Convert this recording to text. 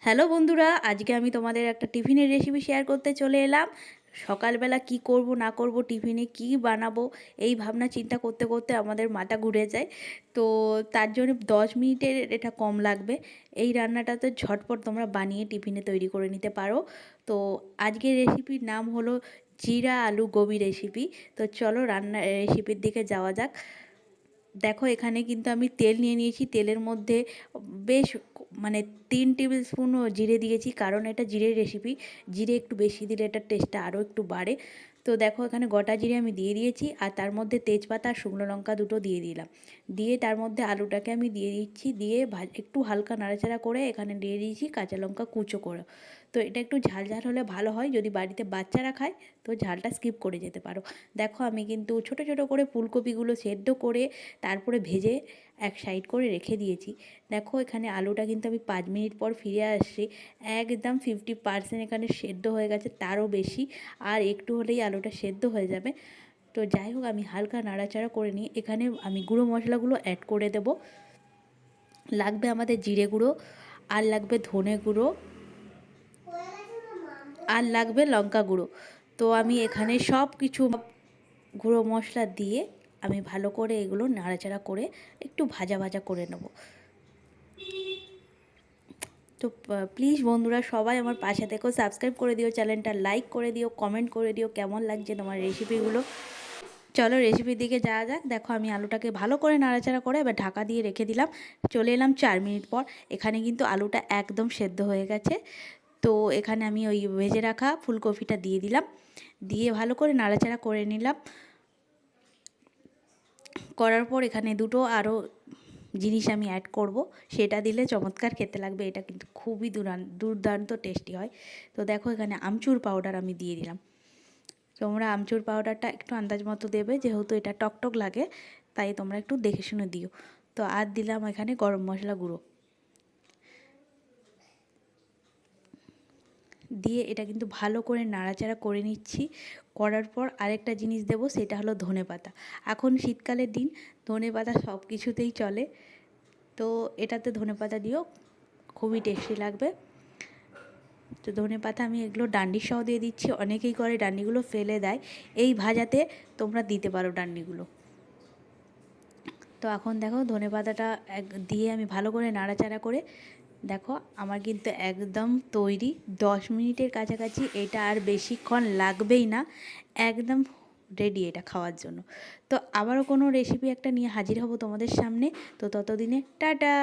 Hello বন্ধুরা, আজকে আমি তোমাদের একটা টিফিনের রেসিপি শেয়ার করতে চলে এলাম। সকালবেলা কি করব না করব, টিফিনে কি বানাবো, এই ভাবনা চিন্তা করতে করতে আমাদের মাথা ঘুরে যায়। তো তার জন্য 10 মিনিটের এটা কম লাগবে। এই রান্নাটা তো ঝটপট তোমরা বানিয়ে টিফিনে তৈরি করে নিতে পারো। তো আজকের রেসিপির নাম হলো জিরা আলু গোবি রেসিপি। তো চলো রান্না রেসিপির দিকে যাওয়া যাক। দেখো এখানে কিন্তু আমি তেল নিয়ে নিয়েছি, তেলের মধ্যে বেশ মানে 3 টেবিল স্পুনও জিরে দিয়েছি, কারণ এটা জিরের রেসিপি। জিরে একটু বেশি দিলে এটার টেস্টটা আরও একটু বাড়ে। তো দেখো এখানে গোটা জিরে আমি দিয়ে দিয়েছি, আর তার মধ্যে তেজপাতা আর শুকনো লঙ্কা দুটো দিয়ে দিলাম। দিয়ে তার মধ্যে আলুটাকে আমি দিয়ে দিচ্ছি, দিয়ে একটু হালকা নাড়াচাড়া করে এখানে দিয়ে দিয়েছি কাঁচা লঙ্কা কুচো করে। তো এটা একটু ঝাল ঝাল হলে ভালো হয়, যদি বাড়িতে বাচ্চারা খায় তো ঝালটা স্কিপ করে যেতে পারো। দেখো আমি কিন্তু ছোট ছোট করে ফুলকপিগুলো সেদ্ধ করে তারপরে ভেজে এক সাইড করে রেখে দিয়েছি। দেখো এখানে আলুটা কিন্তু আমি 5 মিনিট পর ফিরে আসছি, একদম 50% এখানে সেদ্ধ হয়ে গেছে, তারও বেশি। আর একটু হলেই আলুটা সেদ্ধ হয়ে যাবে। তো যাই হোক, আমি হালকা নাড়াচাড়া করে নিই। এখানে আমি গুঁড়ো মশলাগুলো অ্যাড করে দেব। লাগবে আমাদের জিরে গুঁড়ো, আর লাগবে ধনে গুঁড়ো, আর লাগবে লঙ্কা গুঁড়ো। তো আমি এখানে সব কিছু গুঁড়ো মশলা দিয়ে আমি ভালো করে এগুলো নাড়াচাড়া করে একটু ভাজা ভাজা করে নেব। তো প্লিজ বন্ধুরা সবাই আমার পাশে থেকেও, সাবস্ক্রাইব করে দিও, চ্যানেলটা লাইক করে দিও, কমেন্ট করে দিও কেমন লাগছে তোমার রেসিপিগুলো। চলো রেসিপির দিকে যাওয়া যাক। দেখো আমি আলুটাকে ভালো করে নাড়াচাড়া করে এবার ঢাকা দিয়ে রেখে দিলাম। চলে এলাম 4 মিনিট পর। এখানে কিন্তু আলুটা একদম সেদ্ধ হয়ে গেছে। তো এখানে আমি ওই ভেজে রাখা ফুলকপিটা দিয়ে দিলাম, দিয়ে ভালো করে নাড়াচাড়া করে নিলাম। করার পর এখানে দুটো আরও জিনিস আমি অ্যাড করব, সেটা দিলে চমৎকার খেতে লাগবে। এটা কিন্তু খুবই দুর্দান্ত টেস্টি হয়। তো দেখো এখানে আমচুর পাউডার আমি দিয়ে দিলাম। তোমরা আমচুর পাউডারটা একটু আন্দাজ মতো দেবে, যেহেতু এটা টকটক লাগে, তাই তোমরা একটু দেখে শুনে দিও। তো আর দিলাম এখানে গরম মশলা গুঁড়ো, দিয়ে এটা কিন্তু ভালো করে নাড়াচাড়া করে নিচ্ছি। করার পর আরেকটা জিনিস দেব, সেটা হলো ধনেপাতা। এখন শীতকালের দিন, ধনেপাতা সব কিছুতেই চলে। তো এটাতে ধনেপাতা দিও, খুবই টেস্টি লাগবে। তো ধনেপাতা আমি এগুলো ডান্ডি সহ দিয়ে দিচ্ছি। অনেকেই করে ডান্ডিগুলো ফেলে দেয়, এই ভাজাতে তোমরা দিতে পারো ডান্ডিগুলো। তো এখন দেখো ধনেপাতাটা দিয়ে আমি ভালো করে নাড়াচাড়া করে, দেখো আমার কিন্তু একদম তৈরি। 10 মিনিটের কাছাকাছি, এটা আর বেশিক্ষণ লাগবেই না, একদম রেডি এটা খাওয়ার জন্য। তো আবারও কোনো রেসিপি একটা নিয়ে হাজির হব তোমাদের সামনে। তো ততদিনে টাটা।